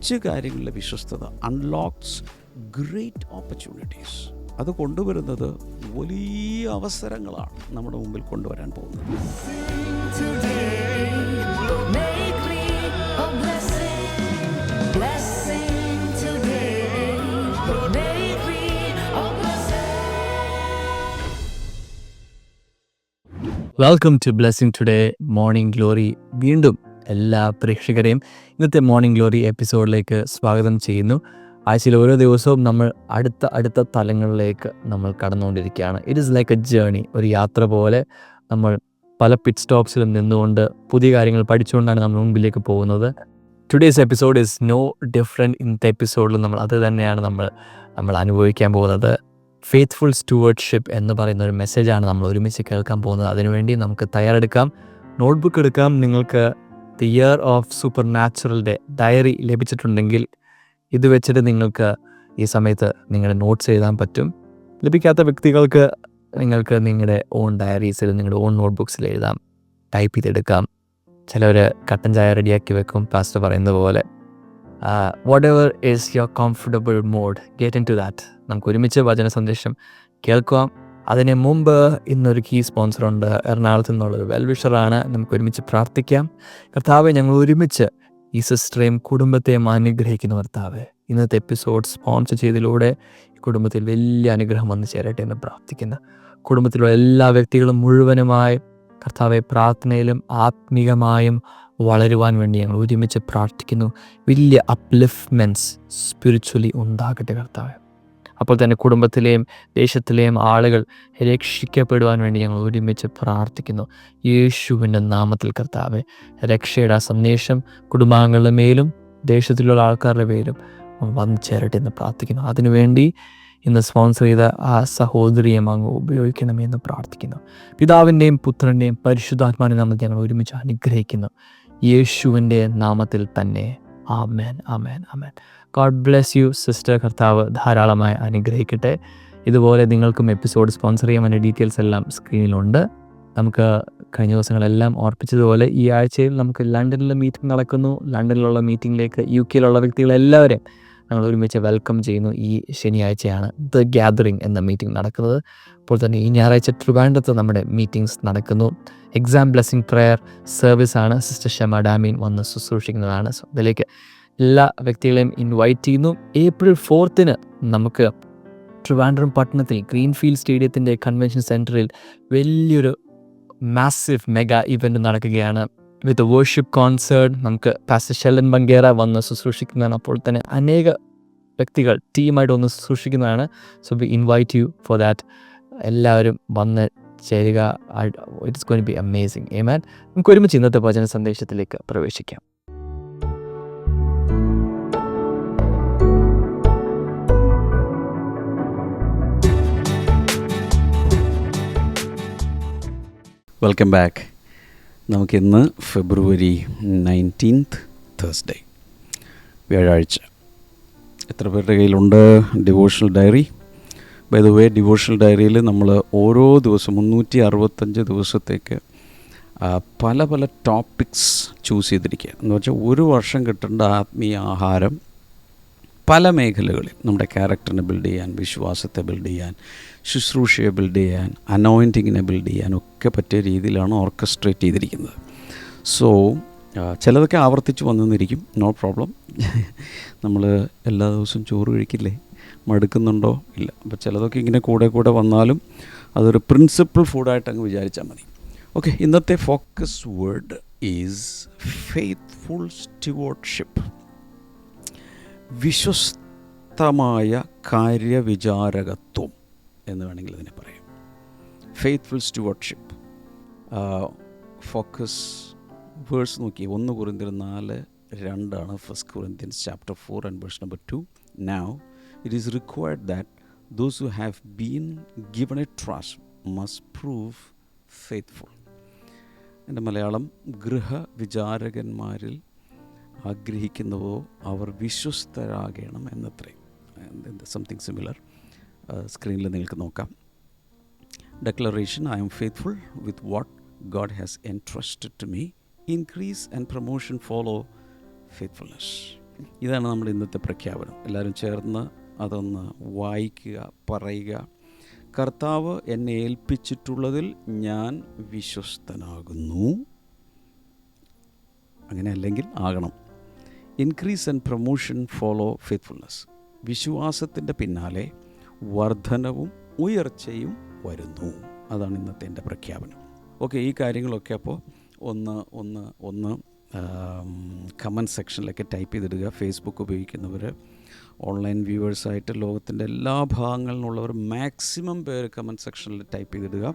കൊച്ചു കാര്യങ്ങളിലെ വിശ്വസ്തത unlocks great opportunities. അത് കൊണ്ടുവരുന്നത് വലിയ അവസരങ്ങളാണ് നമ്മുടെ മുമ്പിൽ കൊണ്ടുവരാൻ പോകുന്നത്. Welcome to blessing today morning glory. വീണ്ടും എല്ലാ പ്രേക്ഷകരെയും ഇന്നത്തെ മോർണിംഗ് ഗ്ലോറി എപ്പിസോഡിലേക്ക് സ്വാഗതം ചെയ്യുന്നു. ആഴ്ചയിൽ ഓരോ ദിവസവും നമ്മൾ അടുത്ത തലങ്ങളിലേക്ക് നമ്മൾ കടന്നുകൊണ്ടിരിക്കുകയാണ്. It is like a journey, ഒരു യാത്ര പോലെ. നമ്മൾ പല പിറ്റ് സ്റ്റോപ്സിലും നിന്നുകൊണ്ട് പുതിയ കാര്യങ്ങൾ പഠിച്ചുകൊണ്ടാണ് നമ്മൾ മുമ്പിലേക്ക് പോകുന്നത്. Today's episode is no different. ഇന്നത്തെ എപ്പിസോഡിൽ നമ്മൾ അത് തന്നെയാണ് നമ്മൾ അനുഭവിക്കാൻ പോകുന്നത്. ഫെയ്ത്ത്ഫുൾ സ്റ്റുവർഡ്ഷിപ്പ് എന്ന് പറയുന്ന ഒരു മെസ്സേജാണ് നമ്മൾ ഒരുമിച്ച് കേൾക്കാൻ പോകുന്നത്. അതിനുവേണ്ടി നമുക്ക് തയ്യാറെടുക്കാം, നോട്ട്ബുക്ക് എടുക്കാം. നിങ്ങൾക്ക് ദി ഇയർ ഓഫ് സൂപ്പർ നാച്ചുറലിൻ്റെ ഡയറി ലഭിച്ചിട്ടുണ്ടെങ്കിൽ ഇത് വെച്ചിട്ട് നിങ്ങൾക്ക് ഈ സമയത്ത് നിങ്ങളുടെ നോട്ട്സ് എഴുതാൻ പറ്റും. ലഭിക്കാത്ത വ്യക്തികൾക്ക് നിങ്ങൾക്ക് നിങ്ങളുടെ ഓൺ ഡയറീസിൽ, നിങ്ങളുടെ ഓൺ നോട്ട്ബുക്സിൽ എഴുതാം, ടൈപ്പ് ചെയ്തെടുക്കാം. ചിലവർ കട്ടൻ ചായ റെഡിയാക്കി വെക്കും, പാസ്റ്റർ പറയുന്ന പോലെ. whatever is your comfortable mode, get into that. നമുക്ക് ഒരുമിച്ച് വചന സന്ദേശം കേൾക്കാം. അതിന് മുമ്പ് ഇന്നൊരു കീ സ്പോൺസറുണ്ട്, എറണാകുളത്ത് നിന്നുള്ളൊരു വെൽവിഷറാണ്. നമുക്ക് ഒരുമിച്ച് പ്രാർത്ഥിക്കാം. കർത്താവെ, ഞങ്ങൾ ഒരുമിച്ച് ഈ സിസ്റ്ററേയും കുടുംബത്തെയും അനുഗ്രഹിക്കുന്ന കർത്താവെ, ഇന്നത്തെ എപ്പിസോഡ് സ്പോൺസർ ചെയ്തതിലൂടെ ഈ കുടുംബത്തിൽ വലിയ അനുഗ്രഹം വന്നു ചേരട്ടെ എന്ന് പ്രാർത്ഥിക്കുന്ന കുടുംബത്തിലുള്ള എല്ലാ വ്യക്തികളും മുഴുവനുമായി കർത്താവെ പ്രാർത്ഥനയിലും ആത്മീകമായും വളരുവാൻ വേണ്ടി ഞങ്ങൾ ഒരുമിച്ച് പ്രാർത്ഥിക്കുന്നു. വലിയ അപ്ലിഫ്റ്റ്മെൻറ്റ്സ് സ്പിരിച്വലി ഉണ്ടാകട്ടെ കർത്താവെ. അപ്പോൾ തന്നെ കുടുംബത്തിലെയും ദേശത്തിലെയും ആളുകൾ രക്ഷിക്കപ്പെടുവാൻ വേണ്ടി ഞങ്ങൾ ഒരുമിച്ച് പ്രാർത്ഥിക്കുന്നു. യേശുവിൻ്റെ നാമത്തിൽ കർത്താവെ, രക്ഷയുടെ ആ സന്ദേശം കുടുംബാംഗങ്ങളുടെ മേലും ദേശത്തിലുള്ള ആൾക്കാരുടെ മേലും വന്നു ചേരട്ടെ എന്ന് പ്രാർത്ഥിക്കുന്നു. അതിനുവേണ്ടി ഇന്ന് സ്പോൺസർ ചെയ്ത ആ സഹോദരിയും അങ്ങ് ഉപയോഗിക്കണമെന്ന് പ്രാർത്ഥിക്കുന്നു. പിതാവിൻ്റെയും പുത്രൻ്റെയും പരിശുദ്ധാത്മാവിൻ്റെ നാമത്തിൽ ഞങ്ങൾ ഒരുമിച്ച് അനുഗ്രഹിക്കുന്നു, യേശുവിൻ്റെ നാമത്തിൽ തന്നെ. ആമേൻ, ആമേൻ, ആമേൻ. God bless you sister. കർത്താവ് ധാരാളമായി അനുഗ്രഹിക്കട്ടെ. ഇതുപോലെ നിങ്ങൾക്കും എപ്പിസോഡ് സ്പോൺസർ ചെയ്യാൻ വേണ്ട ഡീറ്റെയിൽസ് എല്ലാം സ്ക്രീനിലുണ്ട്. നമുക്ക് കഴിഞ്ഞ ദിവസങ്ങളെല്ലാം ഓർപ്പിച്ചതുപോലെ ഈ ആഴ്ചയിൽ നമുക്ക് ലണ്ടനിൽ മീറ്റിംഗ് നടക്കുന്നു. ലണ്ടനിലുള്ള മീറ്റിങ്ങിലേക്ക് UK വ്യക്തികളെല്ലാവരെയും ഞങ്ങൾ ഒരുമിച്ച് വെൽക്കം ചെയ്യുന്നു. ഈ ശനിയാഴ്ചയാണ് ദ ഗ്യാദറിംഗ് എന്ന മീറ്റിംഗ് നടക്കുന്നത്. അപ്പോൾ തന്നെ ഈ ഞായറാഴ്ച ട്രിവാൻഡ്രത്ത് നമ്മുടെ മീറ്റിംഗ്സ് നടക്കുന്നു. എക്സാം ബ്ലെസ്സിങ് പ്രെയർ സർവീസാണ്. സിസ്റ്റർ ഷമ ഡാമീൻ വന്ന് ശുശ്രൂഷിക്കുന്നതാണ്. സോ അതിലേക്ക് എല്ലാ വ്യക്തികളെയും ഇൻവൈറ്റ് ചെയ്യുന്നു. April 4 നമുക്ക് ട്രിവാൻഡ്രം പട്ടണത്തിൽ ഗ്രീൻഫീൽഡ് സ്റ്റേഡിയത്തിൻ്റെ കൺവെൻഷൻ സെൻറ്ററിൽ വലിയൊരു മാസീവ് മെഗാ ഇവൻറ്റ് നടക്കുകയാണ്. With worship concert. നമുക്ക് പാസ്റ്റർ ഷെല്ലൻ ബംഗേറ വന്ന് ശുശ്രൂഷിക്കുന്നതാണ്. അപ്പോൾ തന്നെ അനേക വ്യക്തികൾ ടീമായിട്ട് വന്ന് ശുശ്രൂഷിക്കുന്നതാണ്. So we invite you for that. എല്ലാവരും വന്ന് ചേരുക. It's going to be amazing. ആമേൻ. നമുക്ക് ഒരുമിച്ച് ഇന്നത്തെ വചന സന്ദേശത്തിലേക്ക് പ്രവേശിക്കാം. Welcome back. നമുക്കിന്ന് February 19 Thursday, വ്യാഴാഴ്ച. എത്ര പേരുടെ കയ്യിലുണ്ട് devotional diary? By the way, devotional ഡയറിയിൽ നമ്മൾ ഓരോ ദിവസവും 365 ദിവസത്തേക്ക് പല ടോപ്പിക്സ് ചൂസ് ചെയ്തിരിക്കുക. എന്ന് വെച്ചാൽ ഒരു വർഷം കിട്ടേണ്ട ആത്മീയ ആഹാരം പല മേഖലകളിൽ നമ്മുടെ ക്യാരക്ടറിനെ ബിൽഡ് ചെയ്യാൻ, വിശ്വാസത്തെ ബിൽഡ് ചെയ്യാൻ, ശുശ്രൂഷയെ ബിൽഡ് ചെയ്യാൻ, അനോയിൻറ്റിങ്ങിനെ ബിൽഡ് ചെയ്യാൻ ഒക്കെ പറ്റിയ രീതിയിലാണ് ഓർക്കസ്ട്രേറ്റ് ചെയ്തിരിക്കുന്നത്. സോ ചിലതൊക്കെ ആവർത്തിച്ച് വന്നെന്നിരിക്കും, നോ പ്രോബ്ലം. നമ്മൾ എല്ലാ ദിവസവും ചോറ് കഴിക്കില്ലേ? മടുക്കുന്നുണ്ടോ? ഇല്ല. അപ്പോൾ ചിലതൊക്കെ ഇങ്ങനെ കൂടെ വന്നാലും അതൊരു പ്രിൻസിപ്പിൾ ഫുഡായിട്ട് അങ്ങ് വിചാരിച്ചാൽ മതി. ഓക്കെ, ഇന്നത്തെ focus word is faithful stewardship. വിശ്വസ്തമായ കാര്യവിചാരകത്വം എന്ന് വേണമെങ്കിൽ അതിനെ പറയാം. Faithful stewardship. ഫോക്കസ് വേഴ്സ് നോക്കി, 1 Corinthians 4:2 1 Corinthians chapter 4 and verse number 2. Now it is required that those who have been given a trust must prove faithful. എൻ്റെ മലയാളം, ഗൃഹവിചാരകന്മാരിൽ ആഗ്രഹിക്കുന്നവോ അവർ വിശ്വസ്തരാകണം എന്നത്രേ. Something similar സ്ക്രീനിൽ നിങ്ങൾക്ക് നോക്കാം. Declaration: I am faithful with what God has entrusted to me. Increase and promotion follow faithfulness. ഇതാണ് നമ്മുടെ ഇന്നത്തെ പ്രഖ്യാപനം. എല്ലാവരും ചേർന്ന് അതൊന്ന് വായിക്കുക, പറയുക. കർത്താവ് എന്നെ ഏൽപ്പിച്ചിട്ടുള്ളതിൽ ഞാൻ വിശ്വസ്തനാകുന്നു. അങ്ങനെ അല്ലെങ്കിൽ ആകണം. Increase and promotion follow faithfulness. വിശ്വാസത്തിൻ്റെ പിന്നാലെ വർധനവും ഉയർച്ചയും വരുന്നു. അതാണ് ഇന്നത്തെ എൻ്റെ പ്രഖ്യാപനം. ഓക്കെ, ഈ കാര്യങ്ങളൊക്കെ അപ്പോൾ ഒന്ന് കമൻറ്റ് സെക്ഷനിലൊക്കെ ടൈപ്പ് ചെയ്തിടുക. ഫേസ്ബുക്ക് ഉപയോഗിക്കുന്നവർ, ഓൺലൈൻ വ്യൂവേഴ്സായിട്ട് ലോകത്തിൻ്റെ എല്ലാ ഭാഗങ്ങളിൽ നിന്നുള്ളവർ മാക്സിമം പേര് കമൻറ്റ് സെക്ഷനിൽ ടൈപ്പ് ചെയ്തിടുക.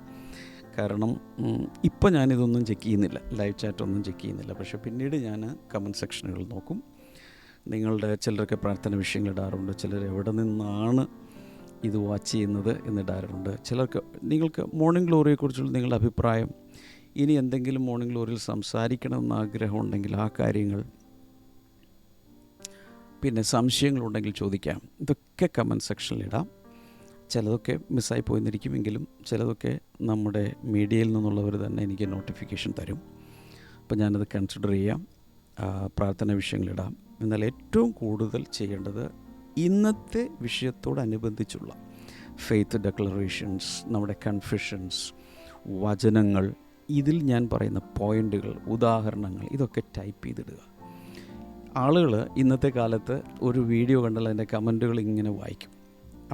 കാരണം ഇപ്പോൾ ഞാനിതൊന്നും ചെക്ക് ചെയ്യുന്നില്ല, ലൈവ് ചാറ്റൊന്നും ചെക്ക് ചെയ്യുന്നില്ല. പക്ഷേ പിന്നീട് ഞാൻ കമൻറ്റ് സെക്ഷനുകൾ നോക്കും. നിങ്ങളുടെ ചിലരൊക്കെ പ്രാർത്ഥന വിഷയങ്ങൾ ഇടാറുണ്ട്, ചിലർ എവിടെ നിന്നാണ് ഇത് വാച്ച് ചെയ്യുന്നത് എന്നിടാറുണ്ട്. ചിലർക്ക് നിങ്ങൾക്ക് മോർണിംഗ് ഗ്ലോറിയെക്കുറിച്ചുള്ള നിങ്ങളുടെ അഭിപ്രായം, ഇനി എന്തെങ്കിലും മോർണിംഗ് ഗ്ലോറിയിൽ സംസാരിക്കണമെന്ന് ആഗ്രഹമുണ്ടെങ്കിൽ ആ കാര്യങ്ങൾ, പിന്നെ സംശയങ്ങളുണ്ടെങ്കിൽ ചോദിക്കാം. ഇതൊക്കെ കമൻറ്റ് സെക്ഷനിലിടാം. ചിലതൊക്കെ മിസ്സായി പോയെന്നിരിക്കുമെങ്കിലും ചിലതൊക്കെ നമ്മുടെ മീഡിയയിൽ നിന്നുള്ളവർ തന്നെ എനിക്ക് നോട്ടിഫിക്കേഷൻ തരും. അപ്പോൾ ഞാനത് കൺസിഡർ ചെയ്യാം. പ്രാർത്ഥന വിഷയങ്ങളിടാം. എന്നാൽ ഏറ്റവും കൂടുതൽ ചെയ്യേണ്ടത് ഇന്നത്തെ വിഷയത്തോടനുബന്ധിച്ചുള്ള ഫെയ്ത്ത് ഡെക്ലറേഷൻസ്, നമ്മുടെ കൺഫെഷൻസ്, വചനങ്ങൾ, ഇതിൽ ഞാൻ പറയുന്ന പോയിൻ്റുകൾ, ഉദാഹരണങ്ങൾ, ഇതൊക്കെ ടൈപ്പ് ചെയ്തിടുക. ആളുകൾ ഇന്നത്തെ കാലത്ത് ഒരു വീഡിയോ കണ്ടാൽ അതിൻ്റെ കമൻറ്റുകൾ ഇങ്ങനെ വായിക്കും.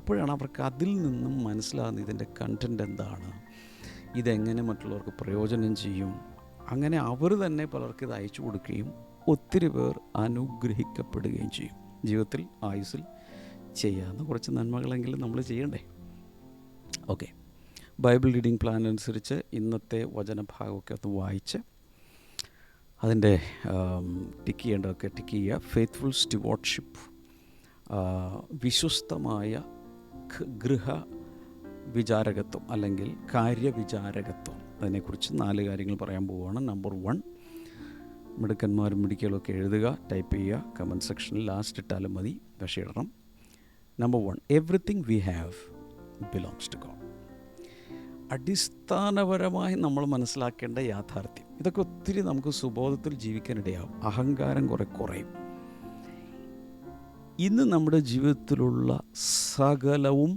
അപ്പോഴാണ് അവർക്ക് അതിൽ നിന്നും മനസ്സിലാകുന്നത് ഇതിൻ്റെ കണ്ടൻറ്റ് എന്താണ്, ഇതെങ്ങനെ മറ്റുള്ളവർക്ക് പ്രയോജനം ചെയ്യും. അങ്ങനെ അവർ തന്നെ പലർക്ക് ഇത് അയച്ചു കൊടുക്കുകയും ഒത്തിരി പേർ അനുഗ്രഹിക്കപ്പെടുകയും ചെയ്യും. ജീവിതത്തിൽ ആയുസ്സിൽ ചെയ്യാവുന്ന കുറച്ച് നന്മകളെങ്കിലും നമ്മൾ ചെയ്യണ്ടേ? ഓക്കെ, ബൈബിൾ റീഡിംഗ് പ്ലാൻ അനുസരിച്ച് ഇന്നത്തെ വചനഭാഗമൊക്കെ ഒന്ന് വായിച്ച് അതിൻ്റെ ടിക്ക് ചെയ്യേണ്ടതൊക്കെ ടിക്ക് ചെയ്യുക. ഫെയ്ത്ത്ഫുൾ സ്റ്റുവാർഡ്ഷിപ്പ്, വിശ്വസ്തമായ ഗൃഹ വിചാരകത്വം അല്ലെങ്കിൽ കാര്യവിചാരകത്വം, അതിനെക്കുറിച്ച് 4 കാര്യങ്ങൾ പറയാൻ പോവുകയാണ്. നമ്പർ 1, മിടുക്കന്മാരും മിടുക്കികളൊക്കെ എഴുതുക, ടൈപ്പ് ചെയ്യുക. കമൻറ്റ് സെക്ഷനിൽ ലാസ്റ്റ് ഇട്ടാലും മതി, പക്ഷേ ഇടണം. Number 1, everything we have belongs to God. അടിസ്ഥാനപരമായി നമ്മൾ മനസ്സിലാക്കേണ്ട യാഥാർത്ഥ്യം. ഇതൊക്കെ ഒത്തിരി നമുക്ക് സുബോധത്തിൽ ജീവിക്കാനിടയാവും. അഹങ്കാരം കുറയും. ഇന്ന് നമ്മുടെ ജീവിതത്തിലുള്ള സകലവും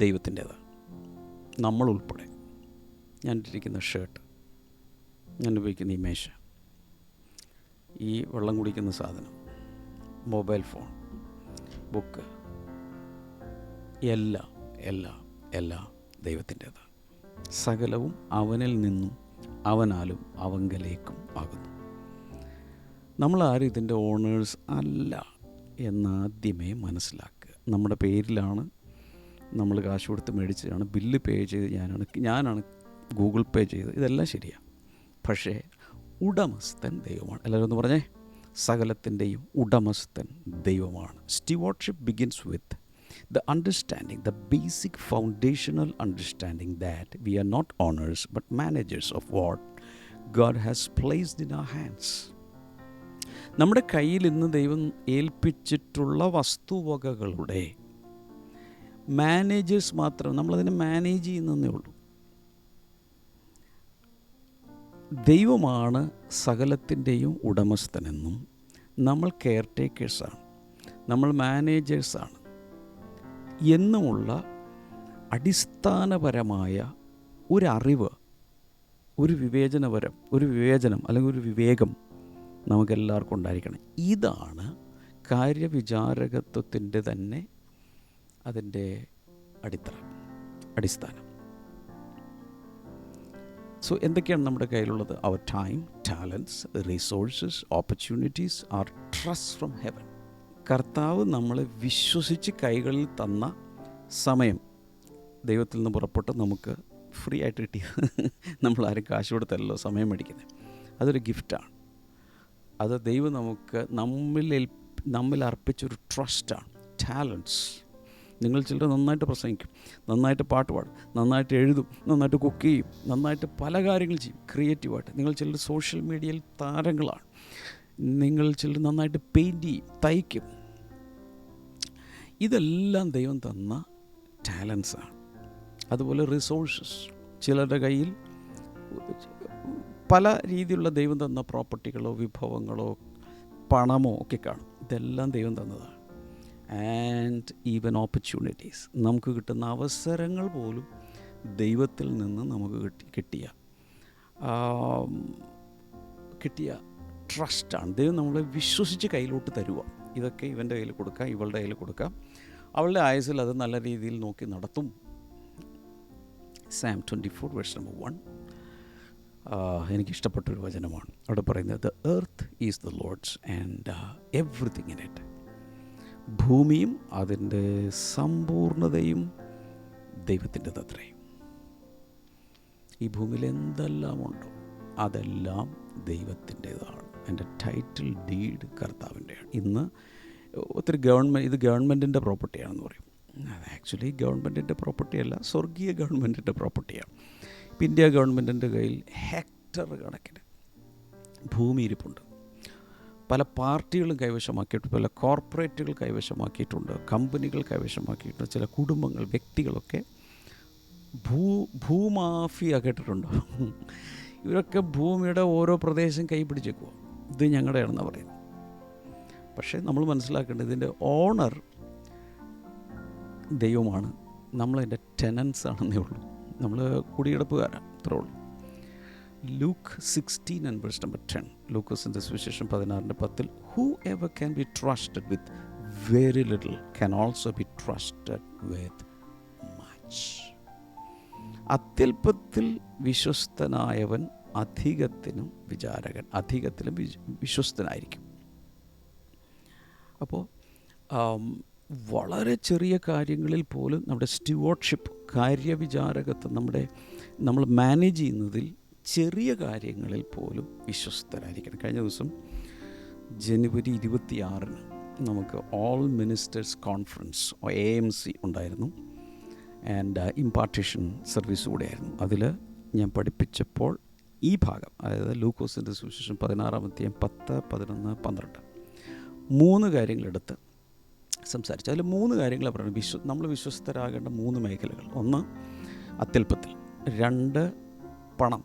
ദൈവത്തിൻ്റേതാണ്, നമ്മൾ ഉൾപ്പെടെ. ഞാൻ ഇട്ടിരിക്കുന്ന ഷർട്ട്, ഞാൻ ഉപയോഗിക്കുന്ന ഈ മേശ, ഈ വെള്ളം കുടിക്കുന്ന സാധനം, മൊബൈൽ ഫോൺ, ബുക്ക്, എല്ലാം ദൈവത്തിൻ്റേതാണ്. സകലവും അവനിൽ നിന്നും അവനാലും അവങ്കലേക്കും ആകുന്നു. നമ്മളാരും ഇതിൻ്റെ ഓണേഴ്സ് അല്ല എന്നാദ്യമേ മനസ്സിലാക്കുക. നമ്മുടെ പേരിലാണ് നമ്മൾ കാശ് കൊടുത്ത് മേടിച്ചതാണ്, ബില്ല് പേ ചെയ്ത് ഞാനാണ് ഗൂഗിൾ പേ ചെയ്തത്, ഇതെല്ലാം ശരിയാണ്. പക്ഷേ ഉടമസ്ഥൻ ദൈവമാണ്. എല്ലാവരും ഒന്ന് പറഞ്ഞേ, സകലത്തിൻ്റെയും ഉടമസ്ഥൻ ദൈവമാണ്. Stewardship begins with the understanding, the basic foundational understanding that we are not owners but managers of what God has placed in our hands. നമ്മുടെ കയ്യിൽ ഇന്ന് ദൈവം ഏൽപ്പിച്ചിട്ടുള്ള വസ്തുവകകളുടെ മാനേജേഴ്സ് മാത്രം. നമ്മളതിനെ മാനേജ് ചെയ്യുന്നതേ ഉള്ളൂ. ദൈവമാണ് സകലത്തിൻ്റെയും ഉടമസ്ഥനെന്നും നമ്മൾ കെയർ ടേക്കേഴ്സാണ്, നമ്മൾ മാനേജേഴ്സാണ് എന്നുമുള്ള അടിസ്ഥാനപരമായ ഒരറിവ്, ഒരു വിവേചനം അല്ലെങ്കിൽ ഒരു വിവേകം നമുക്കെല്ലാവർക്കും ഉണ്ടായിരിക്കണം. ഇതാണ് കാര്യവിചാരകത്വത്തിൻ്റെ തന്നെ അതിൻ്റെ അടിസ്ഥാനം. സോ എന്തൊക്കെയാണ് നമ്മുടെ കയ്യിലുള്ളത്? Our time, talents, resources, opportunities are trust from heaven. കർത്താവ് നമ്മളെ വിശ്വസിച്ച് കൈകളിൽ തന്ന സമയം ദൈവത്തിൽ നിന്ന് പുറപ്പെട്ട് നമുക്ക് ഫ്രീ ആയിട്ട് കിട്ടിയ, നമ്മളാരും കാശ് കൊടുത്തല്ലോ സമയം മേടിക്കുന്നത്. അതൊരു ഗിഫ്റ്റാണ്. അത് ദൈവം നമുക്ക് നമ്മിൽ അർപ്പിച്ചൊരു ട്രസ്റ്റാണ്. ടാലൻസ്, നിങ്ങൾ ചിലർ നന്നായിട്ട് പ്രസംഗിക്കും, നന്നായിട്ട് പാട്ട് പാടും, നന്നായിട്ട് എഴുതും, നന്നായിട്ട് കുക്ക് ചെയ്യും, നന്നായിട്ട് പല കാര്യങ്ങൾ ചെയ്യും ക്രിയേറ്റീവായിട്ട്. നിങ്ങൾ ചിലർ സോഷ്യൽ മീഡിയയിൽ താരങ്ങളാണ്. നിങ്ങൾ ചിലർ നന്നായിട്ട് പെയിൻറ്റ് ചെയ്യും, തയ്ക്കും. ഇതെല്ലാം ദൈവം തന്ന ടാലൻസാണ്. അതുപോലെ റിസോഴ്സസ്, ചിലരുടെ കയ്യിൽ പല രീതിയിലുള്ള ദൈവം തന്ന പ്രോപ്പർട്ടികളോ വിഭവങ്ങളോ പണമോ ഒക്കെ കാണും. ഇതെല്ലാം ദൈവം തന്നതാണ്. ആൻഡ് ഈവൻ ഓപ്പർച്യൂണിറ്റീസ്, നമുക്ക് കിട്ടുന്ന അവസരങ്ങൾ പോലും ദൈവത്തിൽ നിന്ന് നമുക്ക് കിട്ടിയ ട്രസ്റ്റാണ്. ദൈവം നമ്മളെ വിശ്വസിച്ച് കയ്യിലോട്ട് തരുക. ഇതൊക്കെ ഇവൻ്റെ കയ്യിൽ കൊടുക്കാം, ഇവളുടെ കയ്യിൽ കൊടുക്കാം, അവളുടെ ആയുസ്സിൽ അത് നല്ല രീതിയിൽ നോക്കി നടത്തും. Psalm 24 verse number 1 എനിക്കിഷ്ടപ്പെട്ടൊരു വചനമാണ്. അവിടെ പറയുന്നത്, the earth is the Lord's and everything in it. ഭൂമിയും അതിൻ്റെ സമ്പൂർണതയും ദൈവത്തിൻ്റെ അത്രേ. ഈ ഭൂമിയിൽ എന്തെല്ലാം ഉണ്ടോ അതെല്ലാം ദൈവത്തിൻ്റേതാണ്. എൻ്റെ ടൈറ്റിൽ ഡീഡ് കർത്താവിൻ്റെയാണ്. ഇന്ന് ഒത്തിരി ഇത് ഗവൺമെൻറ്റിൻ്റെ പ്രോപ്പർട്ടിയാണെന്ന് പറയും. അത് ആക്ച്വലി ഗവൺമെൻറ്റിൻ്റെ പ്രോപ്പർട്ടി അല്ല, സ്വർഗീയ ഗവൺമെൻറ്റിൻ്റെ പ്രോപ്പർട്ടിയാണ്. ഇപ്പം ഇന്ത്യ ഗവൺമെൻറ്റിൻ്റെ കയ്യിൽ ഹെക്ടർ കണക്കിന് ഭൂമി ഇരിപ്പുണ്ട്. പല പാർട്ടികളും കൈവശമാക്കിയിട്ടുണ്ട്, പല കോർപ്പറേറ്റുകൾ കൈവശമാക്കിയിട്ടുണ്ട്, കമ്പനികൾ കൈവശമാക്കിയിട്ടുണ്ട്, ചില കുടുംബങ്ങൾ, വ്യക്തികളൊക്കെ ഭൂമാഫിയ കേട്ടിട്ടുണ്ടോ? ഇവരൊക്കെ ഭൂമിയുടെ ഓരോ പ്രദേശം കൈ പിടിച്ചേക്കുക, ഇത് ഞങ്ങളുടെയാണെന്നാണ് പറയുന്നത്. പക്ഷേ നമ്മൾ മനസ്സിലാക്കേണ്ടത്, ഇതിൻ്റെ ഓണർ ദൈവമാണ്, നമ്മളതിൻ്റെ ടെനൻസ് ആണെന്നേ ഉള്ളൂ. നമ്മൾ കുടിയെടുപ്പുകാരാണ്, അത്രേ ഉള്ളൂ. ലൂക്ക് 16 and verse number 10, ലൂക്കോസിൻ്റെ സുവിശേഷം 16:10, whoever can be trusted with very little can also be trusted with much. അത്യല്പത്തിൽ വിശ്വസ്തനായവൻ അധികത്തിനും വിചാരകൻ, അധികത്തിലും വിശ്വസ്തനായിരിക്കും. അപ്പോൾ വളരെ ചെറിയ കാര്യങ്ങളിൽ പോലും നമ്മുടെ സ്റ്റുവാർഡ്ഷിപ്പ്, കാര്യവിചാരകത്വം, നമ്മൾ മാനേജ് ചെയ്യുന്നതിൽ ചെറിയ കാര്യങ്ങളിൽ പോലും വിശ്വസ്തരായിരിക്കണം. കഴിഞ്ഞ ദിവസം ജനുവരി 26 നമുക്ക് ഓൾ മിനിസ്റ്റേഴ്സ് കോൺഫറൻസ് AMC ഉണ്ടായിരുന്നു. ആൻഡ് ഇമ്പാർട്ടേഷൻ സർവീസ് കൂടെയായിരുന്നു. അതിൽ ഞാൻ പഠിപ്പിച്ചപ്പോൾ ഈ ഭാഗം, അതായത് ലൂക്കോസിൻ്റെ സുവിശേഷം 16-ാം അധ്യായം 10, 11, 12 3 കാര്യങ്ങളെടുത്ത് സംസാരിച്ചു. അതിൽ 3 കാര്യങ്ങളാണ് പറയുന്നത്. നമ്മൾ വിശ്വസ്തരാകേണ്ട 3 മേഖലകൾ. 1 അത്യല്പത്തിൽ, 2 പണം,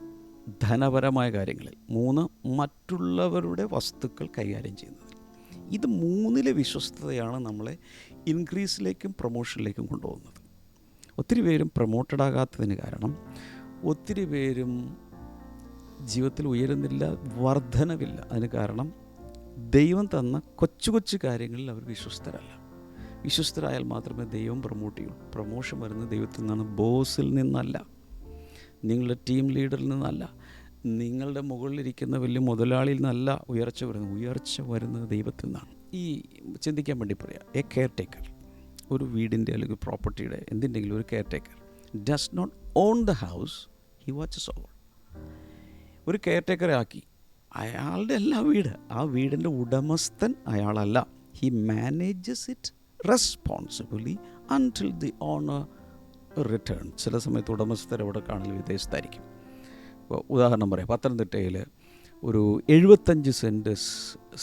ധനപരമായ കാര്യങ്ങളിൽ, 3 മറ്റുള്ളവരുടെ വസ്തുക്കൾ കൈകാര്യം ചെയ്യുന്നതിൽ. ഇത് 3 വിശ്വസ്തതയാണ് നമ്മളെ ഇൻക്രീസിലേക്കും പ്രൊമോഷനിലേക്കും കൊണ്ടുപോകുന്നത്. ഒത്തിരി പേരും പ്രൊമോട്ടഡ് ആകാത്തതിന് കാരണം, ഒത്തിരി പേരും ജീവിതത്തിൽ ഉയരുന്നില്ല, വർധനവില്ല. അതിന് കാരണം ദൈവം തന്ന കൊച്ചു കൊച്ചു കാര്യങ്ങളിൽ അവർ വിശ്വസ്തരല്ല. വിശ്വസ്തരായാൽ മാത്രമേ ദൈവം പ്രൊമോട്ട് ചെയ്യൂ. പ്രൊമോഷൻ വരുന്നത് ദൈവത്തിൽ നിന്നാണ്, ബോസിൽ നിന്നല്ല, നിങ്ങളുടെ ടീം ലീഡറിൽ നിന്നല്ല, നിങ്ങളുടെ മുകളിലിരിക്കുന്ന വലിയ മുതലാളിയിൽ നിന്നല്ല ഉയർച്ച വരുന്നത് ദൈവത്തിൽ നിന്നാണ്. ഈ ചിന്തിക്കാൻ വേണ്ടി പറയാം, എ കെയർ ടേക്കർ, ഒരു വീടിൻ്റെ അല്ലെങ്കിൽ പ്രോപ്പർട്ടിയുടെ എന്തിൻ്റെങ്കിലും ഒരു caretaker does not own the house, he watches over. ഒരു കെയർ ടേക്കറെ ആക്കി, അയാളുടെ എല്ലാ വീട്, ആ വീടിൻ്റെ ഉടമസ്ഥൻ അയാളല്ല. He manages it responsibly until the owner return. ചില സമയത്ത് ഉടമസ്ഥർ എവിടെ കാണൽ വിദേശത്തായിരിക്കും. ഇപ്പോൾ ഉദാഹരണം പറയാം, പത്തനംതിട്ടയിൽ ഒരു 75 സെൻറ്റ്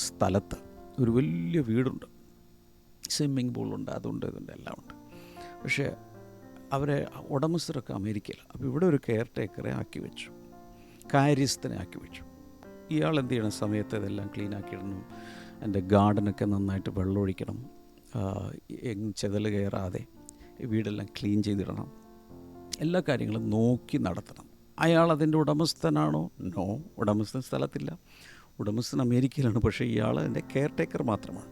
സ്ഥലത്ത് ഒരു വലിയ വീടുണ്ട്, സ്വിമ്മിങ് പൂളുണ്ട്, അതുണ്ട്, ഇതുണ്ട്, എല്ലാം ഉണ്ട്. പക്ഷേ അവരെ ഉടമസ്ഥരൊക്കെ അമേരിക്കയിലാണ്. അപ്പോൾ ഇവിടെ ഒരു കെയർ ടേക്കറെ ആക്കി വെച്ചു, കാര്യസ്ഥനെ ആക്കി വെച്ചു. ഇയാൾ എന്ത് ചെയ്യണം, സമയത്ത് ഇതെല്ലാം ക്ലീൻ ആക്കിയിടണം, എൻ്റെ ഗാർഡനൊക്കെ നന്നായിട്ട് വെള്ളമൊഴിക്കണം, ചെതൽ കയറാതെ വീടെല്ലാം ക്ലീൻ ചെയ്തിടണം, എല്ലാ കാര്യങ്ങളും നോക്കി നടത്തണം. അയാൾ അതിൻ്റെ ഉടമസ്ഥനാണോ? നോ, ഉടമസ്ഥൻ സ്ഥലത്തില്ല, ഉടമസ്ഥൻ അമേരിക്കയിലാണ്. പക്ഷേ ഇയാൾ എൻ്റെ കെയർ ടേക്കർ മാത്രമാണ്.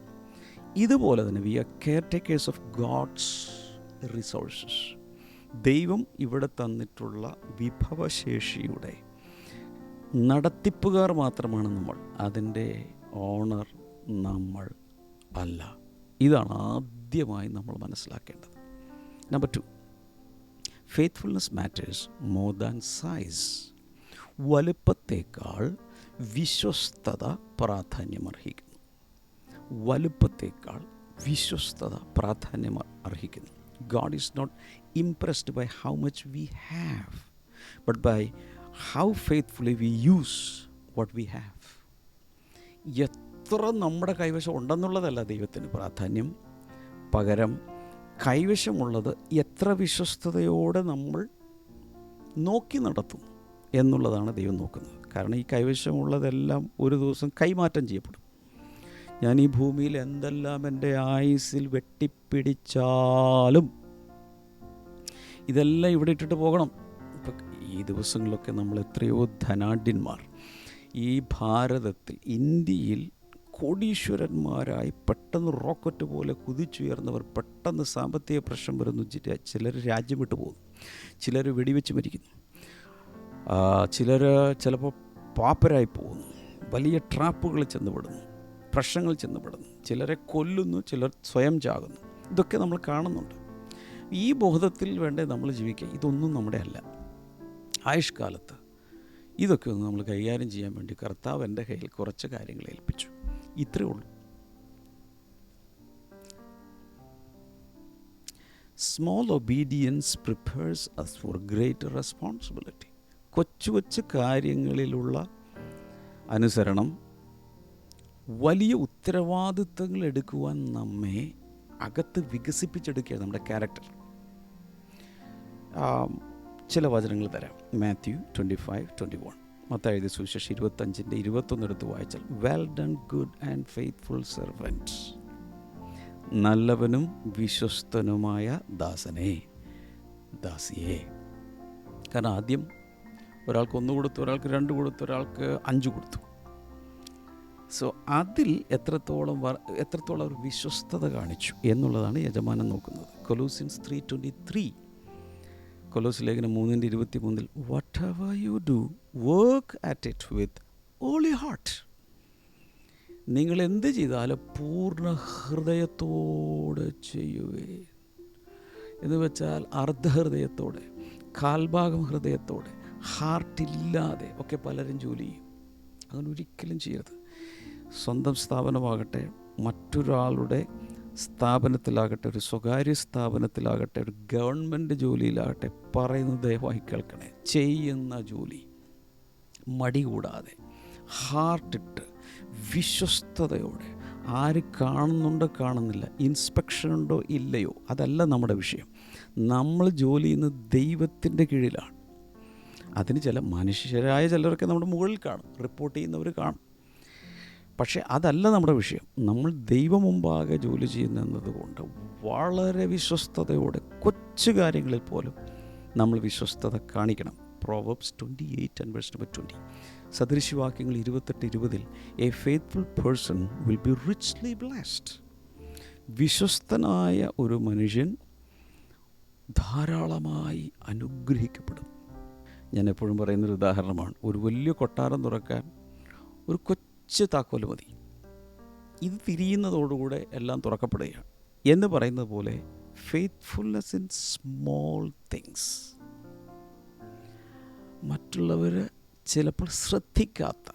ഇതുപോലെ തന്നെ we are caretakers of God's resources. ദൈവം ഇവിടെ തന്നിട്ടുള്ള വിഭവശേഷിയുടെ നടത്തിപ്പുകാർ മാത്രമാണ് നമ്മൾ, അതിൻ്റെ ഓണർ നമ്മൾ അല്ല. ഇതാണ് ആദ്യമായി നമ്മൾ മനസ്സിലാക്കേണ്ടത്. Number 2, faithfulness matters more than size. വലുപ്പത്തേക്കാൾ വിശ്വസ്തത പ്രാധാന്യമർഹിക്കുന്നു. വലുപ്പത്തേക്കാൾ വിശ്വസ്തത പ്രാധാന്യം അർഹിക്കുന്നു. God is not impressed by how much we have, but by how faithfully we use what we have. എത്ര നമ്മുടെ കൈവശം ഉണ്ടെന്നുള്ളതല്ല ദൈവത്തിന് പ്രാധാന്യം, പകരം കൈവശമുള്ളത് എത്ര വിശ്വസ്തയോടെ നമ്മൾ നോക്കി നടത്തുന്നു എന്നുള്ളതാണ് ദൈവം നോക്കുന്നത്. കാരണം ഈ കൈവശമുള്ളതെല്ലാം ഒരു ദിവസം കൈമാറ്റം ചെയ്യപ്പെടും. ഞാൻ ഈ ഭൂമിയിൽ എന്തെല്ലാം എൻ്റെ ആയുസ്സിൽ വെട്ടിപ്പിടിച്ചാലും ഇതെല്ലാം ഇവിടെ ഇട്ടിട്ട് പോകണം. ഇപ്പം ഈ ദിവസങ്ങളിലൊക്കെ നമ്മൾ എത്രയോ ധനാഢ്യന്മാർ ഈ ഭാരതത്തിൽ, ഇന്ത്യയിൽ കോടീശ്വരന്മാരായി പെട്ടെന്ന് റോക്കറ്റ് പോലെ കുതിച്ചുയർന്നവർ പെട്ടെന്ന് സാമ്പത്തിക പ്രശ്നം വരുന്നു. ചിലർ രാജ്യം വിട്ടു പോകുന്നു, ചിലർ വെടിവെച്ച് മരിക്കുന്നു, ചിലർ ചിലപ്പോൾ പാപ്പരായി പോകുന്നു, വലിയ ട്രാപ്പുകളിൽ ചെന്നുപെടുന്നു, പ്രശ്നങ്ങൾ ചെന്നുപെടുന്നു, ചിലരെ കൊല്ലുന്നു, ചിലർ സ്വയം ചാകുന്നു. ഇതൊക്കെ നമ്മൾ കാണുന്നുണ്ട്. ഈ ബോധത്തിൽ വേണ്ടേ നമ്മൾ ജീവിക്കുക. ഇതൊന്നും നമ്മുടെ അല്ല. ആയുഷ്കാലത്ത് ഇതൊക്കെ ഒന്ന് നമ്മൾ കൈകാര്യം ചെയ്യാൻ വേണ്ടി കർത്താവ് എൻ്റെ കയ്യിൽ കുറച്ച് കാര്യങ്ങൾ ഏൽപ്പിച്ചു. ഇത്രയേ ഉള്ളൂ. Small obedience prepares us for greater responsibility. കൊച്ചു കൊച്ചു കാര്യങ്ങളിലുള്ള അനുസരണം വലിയ ഉത്തരവാദിത്തങ്ങൾ എടുക്കുവാൻ നമ്മെ അകത്ത് വികസിപ്പിച്ചെടുക്കുക, നമ്മുടെ ക്യാരക്ടർ. ചില വചനങ്ങൾ തരാം. മാത്യു 25:21, മത്തായി എഴുതിയ സുവിശേഷം 25:21 എടുത്ത് വായിച്ചാൽ, well done good and faithful servant, നല്ലവനും വിശ്വസ്തനുമായ ദാസനെ, ദാസിയെ. കാരണം ആദ്യം ഒരാൾക്ക് 1 കൊടുത്തു, ഒരാൾക്ക് 2 കൊടുത്തു, ഒരാൾക്ക് 5 കൊടുത്തു. സോ അതിൽ എത്രത്തോളം അവർ വിശ്വസ്തത കാണിച്ചു എന്നുള്ളതാണ് യജമാനൻ നോക്കുന്നത്. കൊലോസ്യൻസ് 3:23, കൊലോസ് ലേഖനം 3:23, what ever you do work at it with all your heart. നിങ്ങൾ എന്ത് ചെയ്താലും പൂർണ്ണ ഹൃദയത്തോടെ ചെയ്യുവേ. എന്ന് വെച്ചാൽ അർദ്ധഹൃദയത്തോടെ, കാൽഭാഗം ഹൃദയത്തോടെ, ഹാർട്ടില്ലാതെ ഒക്കെ പലരും ജോലി ചെയ്യും. അങ്ങനെ ഒരിക്കലും ചെയ്യരുത്. സ്വന്തം സ്ഥാപനമാകട്ടെ, മറ്റൊരാളുടെ സ്ഥാപനത്തിലാകട്ടെ, ഒരു സ്വകാര്യ സ്ഥാപനത്തിലാകട്ടെ, ഒരു ഗവൺമെൻറ് ജോലിയിലാകട്ടെ, പറയുന്നത് ദയവായി കേൾക്കണേ. ചെയ്യുന്ന ജോലി മടി കൂടാതെ, ഹാർട്ടിട്ട്, വിശ്വസ്തയോടെ, ആര് കാണുന്നുണ്ടോ കാണുന്നില്ല, ഇൻസ്പെക്ഷനുണ്ടോ ഇല്ലയോ, അതല്ല നമ്മുടെ വിഷയം. നമ്മൾ ജോലി ചെയ്യുന്നത് ദൈവത്തിൻ്റെ കീഴിലാണ്. അതിന് ചില മനുഷ്യരായ ചിലരൊക്കെ നമ്മുടെ മുകളിൽ കാണും, റിപ്പോർട്ട് ചെയ്യുന്നവർ കാണും. പക്ഷേ അതല്ല നമ്മുടെ വിഷയം. നമ്മൾ ദൈവം മുമ്പാകെ ജോലി ചെയ്യുന്നതുകൊണ്ട് വളരെ വിശ്വസ്തയോടെ കൊച്ചു കാര്യങ്ങളിൽ പോലും നമ്മൾ വിശ്വസ്തത കാണിക്കണം. Proverbs 28:20, സദൃശവാക്യങ്ങൾ 28:20, A faithful person will be richly blessed. വിശ്വസ്തനായ ഒരു മനുഷ്യൻ ധാരാളമായി അനുഗ്രഹിക്കപ്പെടും. ഞാൻ എപ്പോഴും പറയുന്നൊരു ഉദാഹരണമാണ്, ഒരു വലിയ കൊട്ടാരം തുറക്കാൻ ഒരു കൊച്ചു താക്കോല് മതി. ഇത് തിരിയുന്നതോടുകൂടെ എല്ലാം തുറക്കപ്പെടുകയാണ് എന്ന് പറയുന്നത് പോലെ ഫെയ്ത്ത്ഫുൾനെസ് ഇൻ സ്മോൾ തിങ്സ്. മറ്റുള്ളവർ ചിലപ്പോൾ ശ്രദ്ധിക്കാത്ത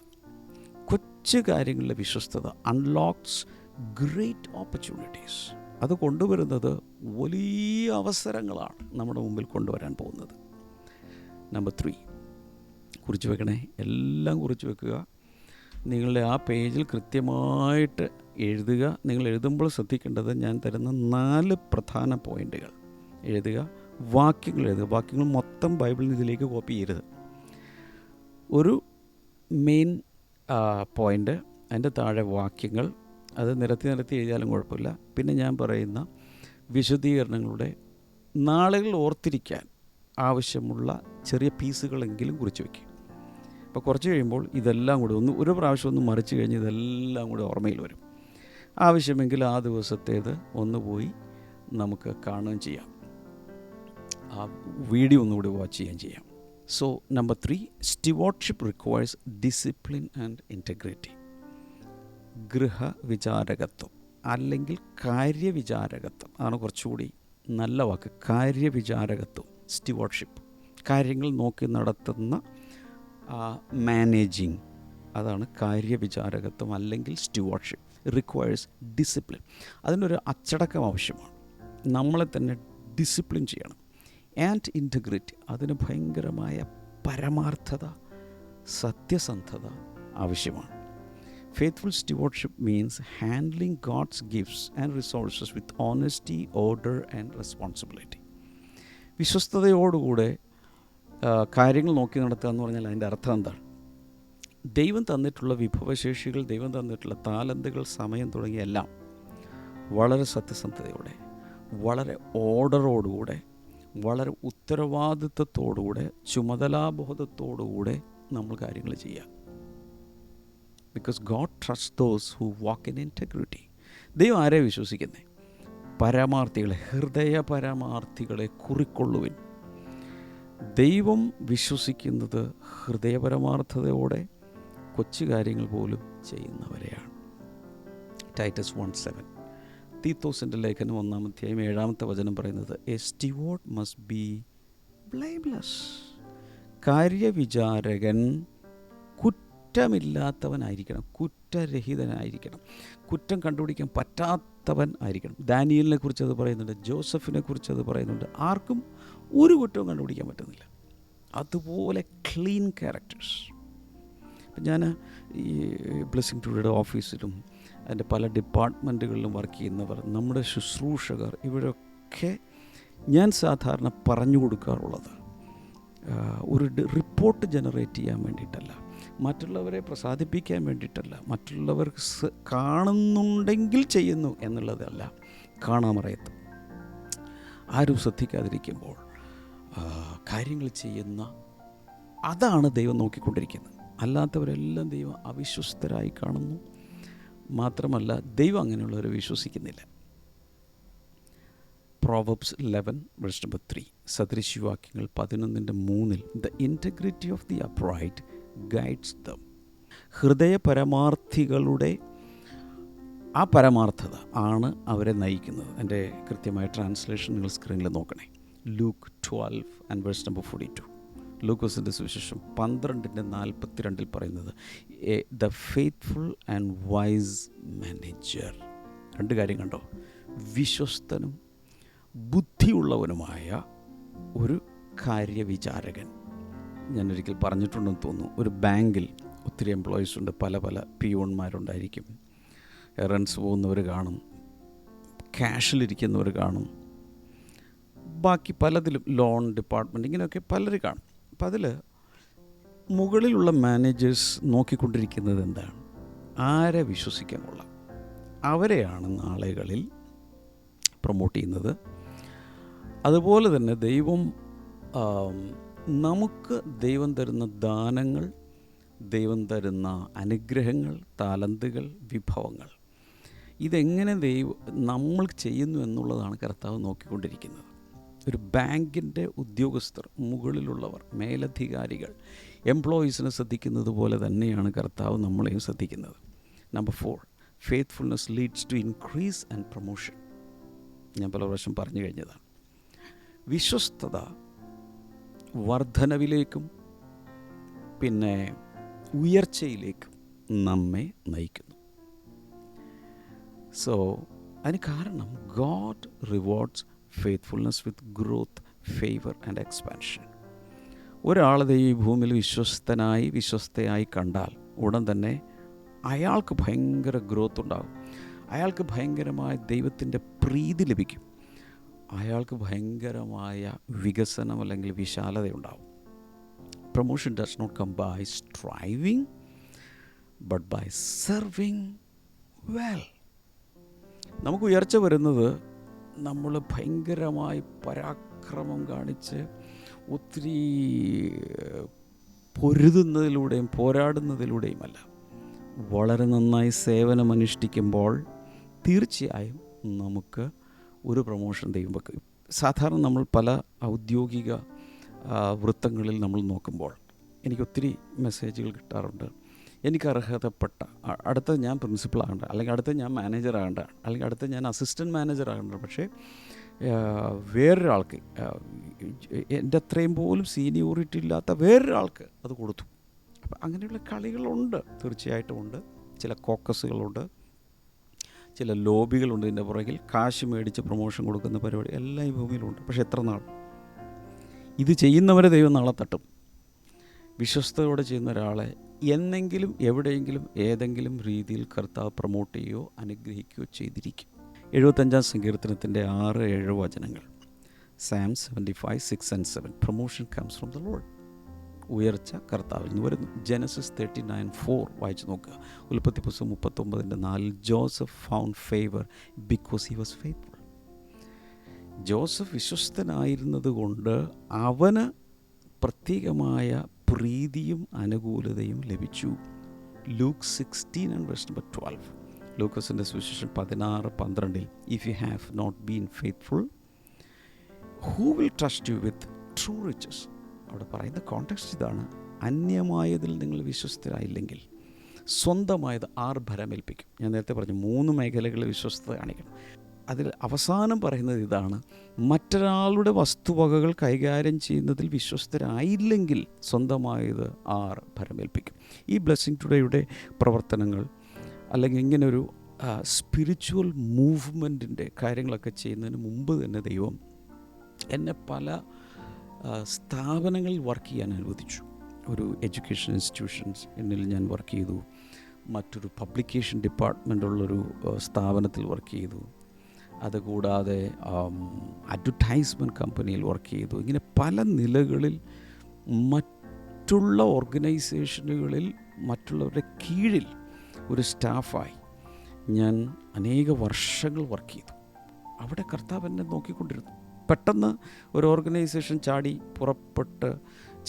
കൊച്ചു കാര്യങ്ങളിലെ വിശ്വസ്തത അൺലോക്സ് ഗ്രേറ്റ് ഓപ്പർച്യൂണിറ്റീസ്. അത് കൊണ്ടുവരുന്നത് വലിയ അവസരങ്ങളാണ് നമ്മുടെ മുമ്പിൽ കൊണ്ടുവരാൻ പോകുന്നത്. നമ്പർ 3, കുറിച്ച് വെക്കണേ, എല്ലാം കുറിച്ച് വെക്കുക. നിങ്ങളുടെ ആ പേജിൽ കൃത്യമായിട്ട് എഴുതുക. നിങ്ങൾ എഴുതുമ്പോൾ ശ്രദ്ധിക്കേണ്ടത് ഞാൻ തരുന്ന 4 പ്രധാന പോയിൻ്റുകൾ എഴുതുക. വാക്യങ്ങൾ എഴുതുക. വാക്യങ്ങൾ മൊത്തം ബൈബിളിൽ ഇതിലേക്ക് കോപ്പി ചെയ്യരുത്. ഒരു മെയിൻ പോയിൻ്റ്, അതിൻ്റെ താഴെ വാക്യങ്ങൾ, അത് നിരത്തി എഴുതിയാലും കുഴപ്പമില്ല. പിന്നെ ഞാൻ പറയുന്ന വിശദീകരണങ്ങളുടെ നാളുകൾ ഓർത്തിരിക്കാൻ ആവശ്യമുള്ള ചെറിയ പീസുകളെങ്കിലും കുറിച്ച് വയ്ക്കുക. അപ്പോൾ കുറച്ച് കഴിയുമ്പോൾ ഇതെല്ലാം കൂടി ഒരു പ്രാവശ്യം ഒന്ന് മറിച്ച് കഴിഞ്ഞ് ഇതെല്ലാം കൂടി ഓർമ്മയിൽ വരും. ആവശ്യമെങ്കിൽ ആ ദിവസത്തേത് ഒന്ന് പോയി നമുക്ക് കാണുകയും ചെയ്യാം, ആ വീഡിയോ ഒന്നുകൂടി വാച്ച് ചെയ്യുകയും ചെയ്യാം. So number 3, stewardship requires discipline and integrity. ഗൃഹവിചാരകത്വം അല്ലെങ്കിൽ കാര്യവിചാരകത്വം, അതാണ് കുറച്ചുകൂടി നല്ല വാക്ക്. കാര്യവിചാരകത്വം, സ്റ്റിവാർഡ്ഷിപ്പ്, കാര്യങ്ങൾ നോക്കി നടത്തുന്ന മാനേജിങ്, അതാണ് കാര്യവിചാരകത്വം അല്ലെങ്കിൽ സ്റ്റുവാർഡ്ഷിപ്പ്. Requires discipline. അതിനൊരു അച്ചടക്കം ആവശ്യമാണ്. നമ്മളെ തന്നെ ഡിസിപ്ലിൻ ചെയ്യണം. ആൻഡ് ഇൻറ്റഗ്രിറ്റി, അതിന് ഭയങ്കരമായ പരമാർത്ഥത, സത്യസന്ധത ആവശ്യമാണ്. Faithful stewardship means handling God's gifts and resources with honesty, order and responsibility. വിശ്വസ്തയോടുകൂടെ കാര്യങ്ങൾ നോക്കി നടത്തുക എന്ന് പറഞ്ഞാൽ അതിൻ്റെ അർത്ഥം എന്താണ്? ദൈവം തന്നിട്ടുള്ള വിഭവശേഷികൾ, ദൈവം തന്നിട്ടുള്ള താലന്തുകൾ, സമയം തുടങ്ങിയ എല്ലാം വളരെ സത്യസന്ധതയോടെ, വളരെ ഓർഡറോടുകൂടെ, വളരെ ഉത്തരവാദിത്വത്തോടുകൂടെ, ചുമതലാബോധത്തോടുകൂടെ നമ്മൾ കാര്യങ്ങൾ ചെയ്യുക. Because God trust those who walk in integrity. ദൈവം ആരെ വിശ്വസിക്കുന്നത്? പരമാർത്ഥികളെ, ഹൃദയ പരമാർത്ഥികളെ കുറിക്കൊള്ളുവിൻ. ദൈവം വിശ്വസിക്കുന്നത് ഹൃദയപരമാർത്ഥതയോടെ കൊച്ചു കാര്യങ്ങൾ പോലും ചെയ്യുന്നവരെയാണ്. ടൈറ്റസ് 1:7, തീത്തോസിൻ്റെ ലേഖനം 1-ാം അധ്യായം 7-ാമത്തെ വചനം പറയുന്നത്, a steward must be blameless. കാര്യവിചാരകൻ കുറ്റമില്ലാത്തവനായിരിക്കണം, കുറ്റരഹിതനായിരിക്കണം, കുറ്റം കണ്ടുപിടിക്കാൻ പറ്റാത്തവൻ ആയിരിക്കണം. ദാനിയേലിനെ കുറിച്ച് അത് പറയുന്നുണ്ട്, ജോസഫിനെ കുറിച്ച് അത് പറയുന്നുണ്ട്. ആർക്കും ഒരു കുറ്റവും കണ്ടുപിടിക്കാൻ പറ്റുന്നില്ല. അതുപോലെ ക്ലീൻ ക്യാരക്ടേഴ്സ്. ഇപ്പം ഞാൻ ഈ ബ്ലെസ്സിങ് ടുഡേയുടെ ഓഫീസിലും അതിൻ്റെ പല ഡിപ്പാർട്ട്മെൻറ്റുകളിലും വർക്ക് ചെയ്യുന്നവർ, നമ്മുടെ ശുശ്രൂഷകർ, ഇവരൊക്കെ ഞാൻ സാധാരണ പറഞ്ഞു കൊടുക്കാറുള്ളത് ഒരു റിപ്പോർട്ട് ജനറേറ്റ് ചെയ്യാൻ വേണ്ടിയിട്ടല്ല, മറ്റുള്ളവരെ പ്രസാദിപ്പിക്കാൻ വേണ്ടിയിട്ടല്ല, മറ്റുള്ളവർ കാണുന്നുണ്ടെങ്കിൽ ചെയ്യുന്നു എന്നുള്ളതല്ല. കാണാമറയത്ത് ആരും ശ്രദ്ധിക്കാതിരിക്കുമ്പോൾ കാര്യങ്ങൾ ചെയ്യുന്ന, അതാണ് ദൈവം നോക്കിക്കൊണ്ടിരിക്കുന്നത്. അല്ലാത്തവരെല്ലാം ദൈവം അവിശ്വസ്തരായി കാണുന്നു. മാത്രമല്ല, ദൈവം അങ്ങനെയുള്ളവരെ വിശ്വസിക്കുന്നില്ല. Proverbs 11:3, സദൃശവാക്യങ്ങൾ 11:3, the integrity of the upright guides dum. ഹൃദയ പരമാർത്ഥികളുടെ ആ പരമാർത്ഥത ആണ് അവരെ നയിക്കുന്നത്. എൻ്റെ കൃത്യമായ ട്രാൻസ്ലേഷൻ നിങ്ങൾ സ്ക്രീനിൽ നോക്കണേ. ലൂക്ക് 12:42. ലൂക്കോസിൻ്റെ സുവിശേഷം 12:42 പറയുന്നത്, the faithful and wise manager. രണ്ട് കാര്യം കണ്ടോ? വിശ്വസ്തനും ബുദ്ധിയുള്ളവനുമായ ഒരു കാര്യവിചാരകൻ. ഞാനൊരിക്കൽ പറഞ്ഞിട്ടുണ്ടെന്ന് തോന്നുന്നു, ഒരു ബാങ്കിൽ ഒത്തിരി എംപ്ലോയീസ് ഉണ്ട്, പല പല പിയോൺമാരുണ്ടായിരിക്കും. എറൻസ് പോകുന്നവർ കാണും, ക്യാഷിലിരിക്കുന്നവർ കാണും, ബാക്കി പലതിലും ലോൺ ഡിപ്പാർട്ട്മെൻറ്റ്, ഇങ്ങനെയൊക്കെ പലരും കാണും. അപ്പം അതിൽ മുകളിലുള്ള മാനേജേഴ്സ് നോക്കിക്കൊണ്ടിരിക്കുന്നത് എന്താണ്? ആരെ വിശ്വസിക്കാനുള്ള, അവരെയാണ് നാളുകളിൽ പ്രൊമോട്ട് ചെയ്യുന്നത്. അതുപോലെ തന്നെ ദൈവം നമുക്ക് ദൈവം തരുന്ന ദാനങ്ങൾ, ദൈവം തരുന്ന അനുഗ്രഹങ്ങൾ, താലന്തുകൾ, വിഭവങ്ങൾ, ഇതെങ്ങനെ നമ്മൾ ചെയ്യുന്നു എന്നുള്ളതാണ് കർത്താവ് നോക്കിക്കൊണ്ടിരിക്കുന്നത്. ഒരു ബാങ്കിൻ്റെ ഉദ്യോഗസ്ഥർ, മുകളിലുള്ളവർ, മേലധികാരികൾ എംപ്ലോയീസിനെ ശ്രദ്ധിക്കുന്നത് പോലെ തന്നെയാണ് കർത്താവ് നമ്മളെയും ശ്രദ്ധിക്കുന്നത്. Number 4, faithfulness leads to increase and promotion. ഞാൻ പല പ്രാവശ്യം പറഞ്ഞു കഴിഞ്ഞതാണ്. വിശ്വസ്തത വർധനവിലേക്കും പിന്നെ ഉയർച്ചയിലേക്കും നമ്മെ നയിക്കുന്നു. സോ അതിന് കാരണം God rewards faithfulness with growth, favour and expansion. ഒരാളെ ഈ ഭൂമിയിൽ വിശ്വസ്തയായി കണ്ടാൽ ഉടൻ തന്നെ അയാൾക്ക് ഭയങ്കര ഗ്രോത്ത് ഉണ്ടാകും, അയാൾക്ക് ഭയങ്കരമായ ദൈവത്തിൻ്റെ പ്രീതി ലഭിക്കും, അയാൾക്ക് ഭയങ്കരമായ വികസനം അല്ലെങ്കിൽ വിശാലതയുണ്ടാവും. Promotion does not come by striving but by serving well. നമുക്ക് ഉയർച്ച വരുന്നത് നമ്മൾ ഭയങ്കരമായി പരാക്രമം കാണിച്ച് ഒത്തിരി പൊരുതുന്നതിലൂടെയും പോരാടുന്നതിലൂടെയുമല്ല. വളരെ നന്നായി സേവനമനുഷ്ഠിക്കുമ്പോൾ തീർച്ചയായും നമുക്ക് ഒരു പ്രൊമോഷൻ ദൈവം വെക്കും. സാധാരണ നമ്മൾ പല ഔദ്യോഗിക വൃത്തങ്ങളിൽ നമ്മൾ നോക്കുമ്പോൾ എനിക്കൊത്തിരി മെസ്സേജുകൾ കിട്ടാറുണ്ട്. എനിക്ക് അർഹതപ്പെട്ട അടുത്ത ഞാൻ പ്രിൻസിപ്പൾ ആകേണ്ട, അല്ലെങ്കിൽ അടുത്ത ഞാൻ മാനേജർ ആകേണ്ട, അല്ലെങ്കിൽ അടുത്ത ഞാൻ അസിസ്റ്റൻറ്റ് മാനേജർ ആകേണ്ട, പക്ഷേ വേറൊരാൾക്ക്, എൻ്റെ അത്രയും പോലും സീനിയോറിറ്റി ഇല്ലാത്ത വേറൊരാൾക്ക് അത് കൊടുത്തു. അപ്പം അങ്ങനെയുള്ള കളികളുണ്ട്, തീർച്ചയായിട്ടും ഉണ്ട്. ചില കോക്കസുകളുണ്ട്, ചില ലോബികളുണ്ട് ഇതിൻ്റെ പുറകിൽ. കാശ് മേടിച്ച് പ്രൊമോഷൻ കൊടുക്കുന്ന പരിപാടി എല്ലാം ഈ ഭൂമിയിലുണ്ട്. പക്ഷേ എത്ര നാൾ ഇത് ചെയ്യുന്നവരെ ദൈവം നാളെ തട്ടും. വിശ്വസ്തയോടെ ചെയ്യുന്ന ഒരാളെ എന്നെങ്കിലും എവിടെയെങ്കിലും ഏതെങ്കിലും രീതിയിൽ കർത്താവ് പ്രൊമോട്ട് ചെയ്യുകയോ അനുഗ്രഹിക്കുകയോ ചെയ്തിരിക്കും. 75-ാം സങ്കീർത്തനത്തിൻ്റെ 6-7 വചനങ്ങൾ. Psalm 75:6-7. Promotion comes from the Lord. ഉയർച്ച കർത്താവിൽ നിന്ന് വരുന്നു. ജെനസിസ് 39:4 വായിച്ച് നോക്കുക. ഉൽപ്പത്തി പുസ്തകം 39:4 Joseph found favour because he was faithful. Joseph വിശ്വസ്തനായിരുന്നത് കൊണ്ട് അവന് പ്രത്യേകമായ പ്രീതിയും അനുകൂലതയും ലഭിച്ചു. ലൂക്ക് 16:12 ലൂക്കസിൻ്റെ സുവിശേഷം 16:12 if you have not been faithful who will trust you with true riches. അവിടെ പറയുന്ന കോണ്ടെക്സ്റ്റ് ഇതാണ്: അന്യമായതിൽ നിങ്ങൾ വിശ്വസ്തരായില്ലെങ്കിൽ സ്വന്തമായത് ആർ ഭരമേൽപ്പിക്കും. ഞാൻ നേരത്തെ പറഞ്ഞു 3 മേഖലകളിൽ വിശ്വസ്തത കാണിക്കണം. അതിൽ അവസാനം പറയുന്നത് ഇതാണ്: മറ്റൊരാളുടെ വസ്തുവകകൾ കൈകാര്യം ചെയ്യുന്നതിൽ വിശ്വസ്തരായില്ലെങ്കിൽ സ്വന്തമായത് ആർ ഭരമേൽപ്പിക്കും. ഈ ബ്ലെസ്സിങ് ടുഡേയുടെ പ്രവർത്തനങ്ങൾ അല്ലെങ്കിൽ ഇങ്ങനൊരു സ്പിരിച്വൽ മൂവ്മെൻറ്റിൻ്റെ കാര്യങ്ങളൊക്കെ ചെയ്യുന്നതിന് മുമ്പ് തന്നെ ദൈവം എന്നെ പല സ്ഥാപനങ്ങളിൽ വർക്ക് ചെയ്യാൻ അനുവദിച്ചു. ഒരു എഡ്യൂക്കേഷൻ ഇൻസ്റ്റിറ്റ്യൂഷൻസ് എന്നിൽ ഞാൻ വർക്ക് ചെയ്തു. മറ്റൊരു പബ്ലിക്കേഷൻ ഡിപ്പാർട്ട്മെൻറ്റുള്ളൊരു സ്ഥാപനത്തിൽ വർക്ക് ചെയ്തു. അതുകൂടാതെ അഡ്വർടൈസ്മെൻറ്റ് കമ്പനിയിൽ വർക്ക് ചെയ്തു. ഇങ്ങനെ പല നിലകളിൽ മറ്റുള്ള ഓർഗനൈസേഷനുകളിൽ മറ്റുള്ളവരുടെ കീഴിൽ ഒരു സ്റ്റാഫായി ഞാൻ അനേക വർഷങ്ങൾ വർക്ക് ചെയ്തു. അവിടെ കർത്താവ് എന്നെ നോക്കിക്കൊണ്ടിരുന്നു. പെട്ടെന്ന് ഒരു ഓർഗനൈസേഷൻ ചാടി പുറപ്പെട്ട്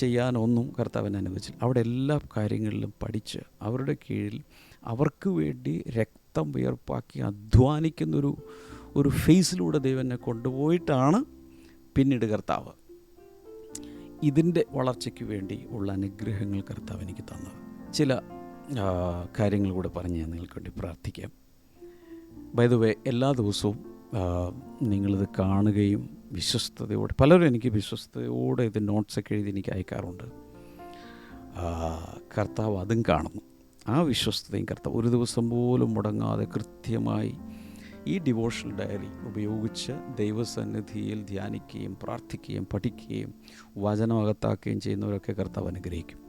ചെയ്യാനൊന്നും കർത്താവിനെ അനുവദിച്ചില്ല. അവിടെ എല്ലാ കാര്യങ്ങളിലും പഠിച്ച് അവരുടെ കീഴിൽ അവർക്ക് വേണ്ടി രക്തം വിയർപ്പാക്കി അധ്വാനിക്കുന്നൊരു ഫേസിലൂടെ ദൈവം എന്നെ കൊണ്ടുപോയിട്ടാണ് പിന്നീട് കർത്താവ് ഇതിൻ്റെ വളർച്ചയ്ക്ക് വേണ്ടി ഉള്ള അനുഗ്രഹങ്ങൾ കർത്താവ് എനിക്ക് തന്നത്. ചില കാര്യങ്ങൾ കൂടെ പറഞ്ഞ് ഞാൻ നിങ്ങൾക്ക് വേണ്ടി പ്രാർത്ഥിക്കാം. ബൈ ദ വേ, എല്ലാ ദിവസവും നിങ്ങളിത് കാണുകയും വിശ്വസ്തയോടെ, പലരും എനിക്ക് വിശ്വസ്തയോടെ ഇത് നോട്ട്സൊക്കെ എഴുതി എനിക്ക് അയക്കാറുണ്ട്. കർത്താവ് അതും കാണുന്നു. ആ വിശ്വസ്തതയും കർത്താവ് ഒരു ദിവസം പോലും മുടങ്ങാതെ കൃത്യമായി ഈ ഡിവോഷണൽ ഡയറി ഉപയോഗിച്ച് ദൈവസന്നിധിയിൽ ധ്യാനിക്കുകയും പ്രാർത്ഥിക്കുകയും പഠിക്കുകയും വചനമകത്താക്കുകയും ചെയ്യുന്നവരൊക്കെ കർത്താവ് അനുഗ്രഹിക്കും.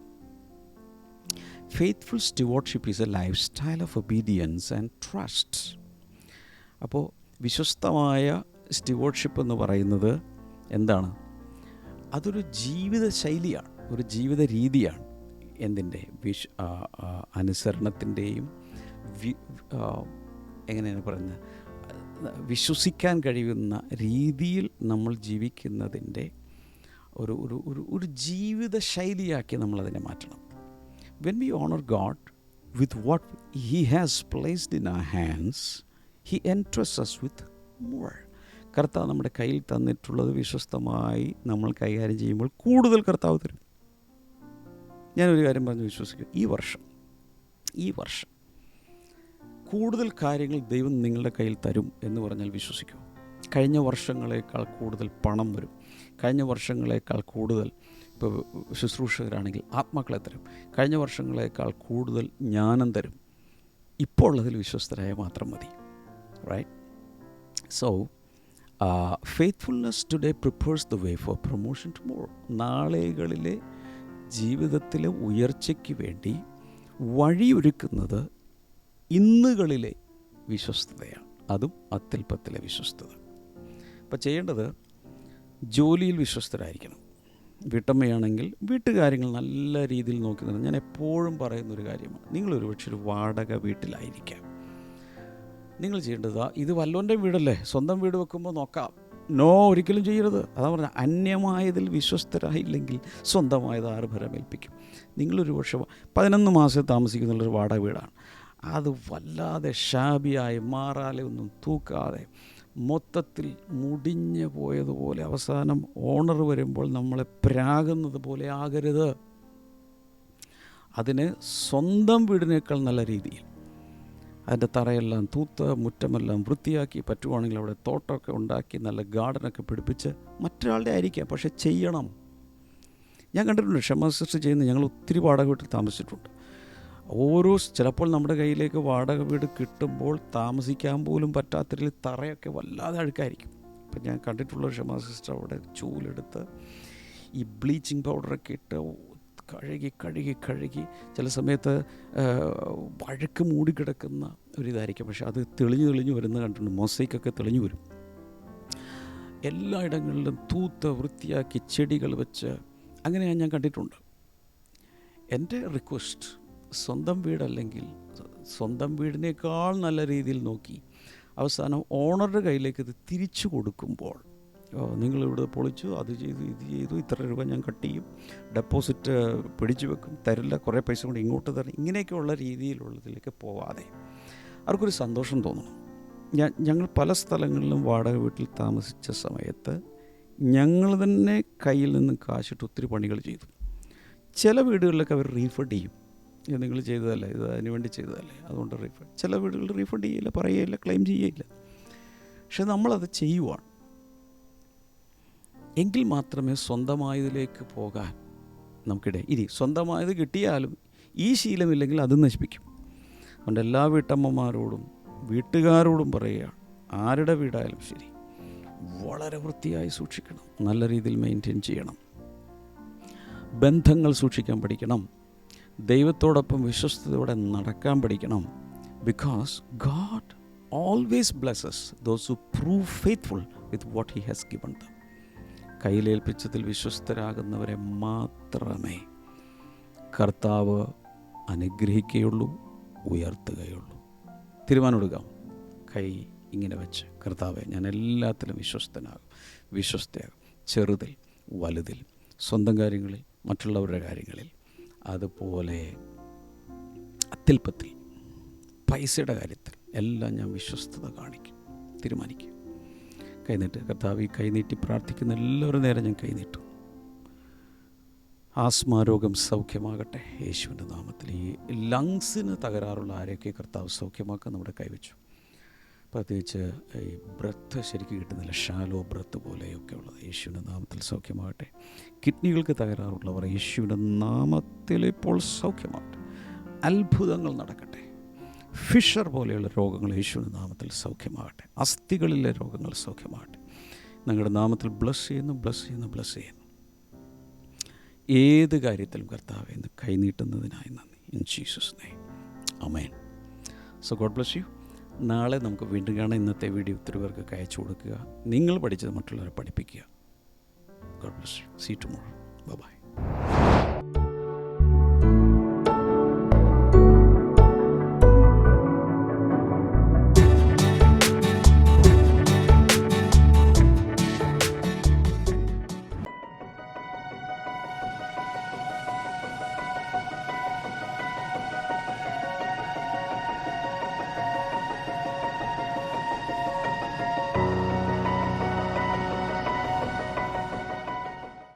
Faithful stewardship is A life style of obedience and trust. അപ്പോൾ വിശ്വസ്തമായ സ്റ്റുവാർഡ്ഷിപ്പ് എന്ന് പറയുന്നത് എന്താണ്? അതൊരു ജീവിത ശൈലിയാണ്, ഒരു ജീവിത രീതിയാണ്. എന്തിൻ്റെ? അനുസരണത്തിൻ്റെയും എങ്ങനെയാണ് പറയുന്നത്, വിശ്വസിക്കാൻ കഴിയുന്ന രീതിയിൽ നമ്മൾ ജീവിക്കുന്നതിൻ്റെ ഒരു ജീവിത ശൈലിയാക്കി നമ്മളതിനെ മാറ്റണം. When we honor God with what He has placed in our hands, He entrusts us with more. കർത്താവ് നമ്മുടെ കയ്യിൽ തന്നിട്ടുള്ളത് വിശ്വസ്തമായി നമ്മൾ കൈകാര്യം ചെയ്യുമ്പോൾ കൂടുതൽ കർത്താവ് തരും. ഞാനൊരു കാര്യം പറഞ്ഞ് വിശ്വസിക്കും, ഈ വർഷം കൂടുതൽ കാര്യങ്ങൾ ദൈവം നിങ്ങളുടെ കയ്യിൽ തരും എന്ന് പറഞ്ഞാൽ വിശ്വസിക്കൂ. കഴിഞ്ഞ വർഷങ്ങളേക്കാൾ കൂടുതൽ പണം വരും. കഴിഞ്ഞ വർഷങ്ങളേക്കാൾ കൂടുതൽ, ഇപ്പോൾ ശുശ്രൂഷകരാണെങ്കിൽ ആത്മാക്കളെ തരും. കഴിഞ്ഞ വർഷങ്ങളേക്കാൾ കൂടുതൽ ജ്ഞാനം തരും. ഇപ്പോൾ ഉള്ളതിൽ വിശ്വസ്തരായ മാത്രം മതി. Right? So faithfulness today prepares the way for promotion tomorrow. നാളുകളിലെ ജീവിതത്തിലെ ഉയർച്ചയ്ക്ക് വേണ്ടി വഴിയൊരുക്കുന്നത് ഇന്നുകളിലെ വിശ്വസ്തതയാണ്. അതും അത്യല്പത്തിലെ വിശ്വസ്തത. അപ്പോൾ ചെയ്യേണ്ടത്, ജോലിയിൽ വിശ്വസ്തരായിരിക്കണം. വീട്ടമ്മയാണെങ്കിൽ വീട്ടുകാര്യങ്ങൾ നല്ല രീതിയിൽ നോക്കി നിർത്തും. ഞാൻ എപ്പോഴും പറയുന്നൊരു കാര്യമാണ്, നിങ്ങളൊരു പക്ഷേ ഒരു വാടക വീട്ടിലായിരിക്കാം. നിങ്ങൾ ചെയ്യേണ്ടത്, ഇത് വല്ലോൻ്റെ വീടല്ലേ, സ്വന്തം വീട് വെക്കുമ്പോൾ നോക്കാം. നോ, ഒരിക്കലും ചെയ്യരുത്. അതാ പറഞ്ഞാൽ, അന്യമായതിൽ വിശ്വസ്തരായില്ലെങ്കിൽ സ്വന്തമായത് ആറ് ഭരമേൽപ്പിക്കും. നിങ്ങളൊരു പക്ഷേ 11 മാസം താമസിക്കുന്നുള്ളൊരു വാടക വീടാണ്. അത് വല്ലാതെ ഷാബിയായി മാറാലെ ഒന്നും തൂക്കാതെ മൊത്തത്തിൽ മുടിഞ്ഞു പോയതുപോലെ അവസാനം ഓണർ വരുമ്പോൾ നമ്മളെ പ്രാകുന്നത് പോലെ ആകരുത്. അതിന് സ്വന്തം വീടിനേക്കാൾ നല്ല രീതിയിൽ അതിൻ്റെ തറയെല്ലാം തൂത്ത് മുറ്റമെല്ലാം വൃത്തിയാക്കി, പറ്റുവാണെങ്കിൽ അവിടെ തോട്ടമൊക്കെ ഉണ്ടാക്കി നല്ല ഗാർഡനൊക്കെ പിടിപ്പിച്ച്, മറ്റൊരാളുടെ ആയിരിക്കാം, പക്ഷെ ചെയ്യണം. ഞാൻ കണ്ടിട്ടുണ്ട്, ക്ഷമ സിസ്റ്റർ ചെയ്യുന്നത്. ഞങ്ങൾ ഒത്തിരി വാടക വീട്ടിൽ താമസിച്ചിട്ടുണ്ട്. ചിലപ്പോൾ നമ്മുടെ കയ്യിലേക്ക് വാടക വീട് കിട്ടുമ്പോൾ താമസിക്കാൻ പോലും പറ്റാത്ത രീതിയിൽ തറയൊക്കെ വല്ലാതെ അഴുക്കായിരിക്കും. ഇപ്പം ഞാൻ കണ്ടിട്ടുള്ള ക്ഷമ സിസ്റ്റർ അവിടെ ചൂലെടുത്ത് ഈ ബ്ലീച്ചിങ് പൗഡറൊക്കെ ഇട്ട് കഴുകി ചില സമയത്ത് വഴുക്ക് മൂടിക്കിടക്കുന്ന ഒരിതായിരിക്കും, പക്ഷെ അത് തെളിഞ്ഞു വരുന്ന കണ്ടിട്ടുണ്ട്. മൊസൈക്കൊക്കെ തെളിഞ്ഞു വരും. എല്ലായിടങ്ങളിലും തൂത്ത് വൃത്തിയാക്കി ചെടികൾ വെച്ച്, അങ്ങനെ ഞാൻ കണ്ടിട്ടുണ്ട്. എൻ്റെ റിക്വസ്റ്റ്, സ്വന്തം വീടല്ലെങ്കിൽ സ്വന്തം വീടിനേക്കാൾ നല്ല രീതിയിൽ നോക്കി അവസാനം ഓണറുടെ കയ്യിലേക്ക് ഇത് തിരിച്ചു കൊടുക്കുമ്പോൾ, നിങ്ങളിവിടെ പൊളിച്ചു, അത് ചെയ്തു, ഇത് ചെയ്തു, ഇത്ര രൂപ ഞാൻ കട്ട് ചെയ്യും, ഡെപ്പോസിറ്റ് പിടിച്ചു വെക്കും, തരില്ല, കുറേ പൈസ കൊണ്ട് ഇങ്ങോട്ട് തരണം, ഇങ്ങനെയൊക്കെയുള്ള രീതിയിലുള്ളതിലേക്ക് പോവാതെ അവർക്കൊരു സന്തോഷം തോന്നണം. ഞങ്ങൾ പല സ്ഥലങ്ങളിലും വാടക വീട്ടിൽ താമസിച്ച സമയത്ത് ഞങ്ങൾ തന്നെ കയ്യിൽ നിന്ന് കാശിട്ട് ഒത്തിരി പണികൾ ചെയ്തു. ചില വീടുകളിലൊക്കെ അവർ റീഫണ്ട് ചെയ്യും. ഇത് നിങ്ങൾ ചെയ്തതല്ലേ, ഇത് അതിന് വേണ്ടി ചെയ്തതല്ലേ, അതുകൊണ്ട് റീഫണ്ട്. ചില വീടുകളിൽ റീഫണ്ട് ചെയ്യില്ല, പറയുകയില്ല, ക്ലെയിം ചെയ്യുകയില്ല. പക്ഷെ നമ്മളത് ചെയ്യുവാണ്. എങ്കിൽ മാത്രമേ സ്വന്തമായതിലേക്ക് പോകാൻ നമുക്കിടെ. ഇനി സ്വന്തമായത് കിട്ടിയാലും ഈ ശീലമില്ലെങ്കിൽ അത് നശിപ്പിക്കും. അതുകൊണ്ട് എല്ലാ വീട്ടമ്മമാരോടും വീട്ടുകാരോടും പറയുകയാണ്, ആരുടെ വീടായാലും ശരി, വളരെ വൃത്തിയായി സൂക്ഷിക്കണം, നല്ല രീതിയിൽ മെയിൻറ്റെയിൻ ചെയ്യണം, ബന്ധങ്ങൾ സൂക്ഷിക്കാൻ പഠിക്കണം, ദൈവത്തോടൊപ്പം വിശ്വസ്തയോടെ നടക്കാൻ പഠിക്കണം. Because God always blesses those who prove faithful with what he has given them. കയ്യിലേൽപ്പിച്ചതിൽ വിശ്വസ്തരാകുന്നവരെ മാത്രമേ കർത്താവ് അനുഗ്രഹിക്കുകയുള്ളൂ, ഉയർത്തുകയുള്ളൂ. തീരുമാനമെടുക്കാം, കൈ ഇങ്ങനെ വെച്ച്, കർത്താവെ ഞാൻ എല്ലാത്തിലും വിശ്വസ്തയാകും, ചെറുതിൽ വലുതിൽ, സ്വന്തം കാര്യങ്ങളിൽ, മറ്റുള്ളവരുടെ കാര്യങ്ങളിൽ, അതുപോലെ അത്യല്പത്തിൽ, പൈസയുടെ കാര്യത്തിൽ എല്ലാം ഞാൻ വിശ്വസ്തത കാണിക്കും. തീരുമാനിക്കും. കൈനീട്ട്. കർത്താവ്, ഈ കൈനീട്ടി പ്രാർത്ഥിക്കുന്ന എല്ലാവരും നേരെ ഞാൻ കൈനീട്ടും. ആസ്മാരോഗം സൗഖ്യമാകട്ടെ യേശുവിൻ്റെ നാമത്തിൽ. ഈ ലങ്സിന് തകരാറുള്ള ആരെയൊക്കെ കർത്താവ് സൗഖ്യമാക്കാൻ നമ്മുടെ കൈവച്ചു. പ്രത്യേകിച്ച് ഈ ബ്രത്ത് ശരിക്കും കിട്ടുന്നില്ല, ഷാലോ ബ്രത്ത് പോലെയൊക്കെ ഉള്ളത് യേശുവിൻ്റെ നാമത്തിൽ സൗഖ്യമാകട്ടെ. കിഡ്നികൾക്ക് തകരാറുള്ളവർ യേശുവിൻ്റെ നാമത്തിൽ ഇപ്പോൾ സൗഖ്യമാകട്ടെ. അത്ഭുതങ്ങൾ നടക്കട്ടെ. ഫിഷർ പോലെയുള്ള രോഗങ്ങൾ യേശുവിൻ്റെ നാമത്തിൽ സൗഖ്യമാകട്ടെ. അസ്ഥികളിലെ രോഗങ്ങൾ സൗഖ്യമാകട്ടെ. ഞങ്ങളുടെ നാമത്തിൽ ബ്ലസ് ചെയ്യുന്നു. ഏത് കാര്യത്തിലും കർത്താവേ എന്ന് കൈനീട്ടുന്നതിനായി നന്ദി. In Jesus name, amen. So God bless U. നാളെ നമുക്ക് വീണ്ടും കാണാം. ഇന്നത്തെ വീഡിയോ ഒത്തിരി പേർക്ക് അയച്ചു കൊടുക്കുക. നിങ്ങൾ പഠിച്ചത് മറ്റുള്ളവരെ പഠിപ്പിക്കുക. God bless you. See tomorrow. By.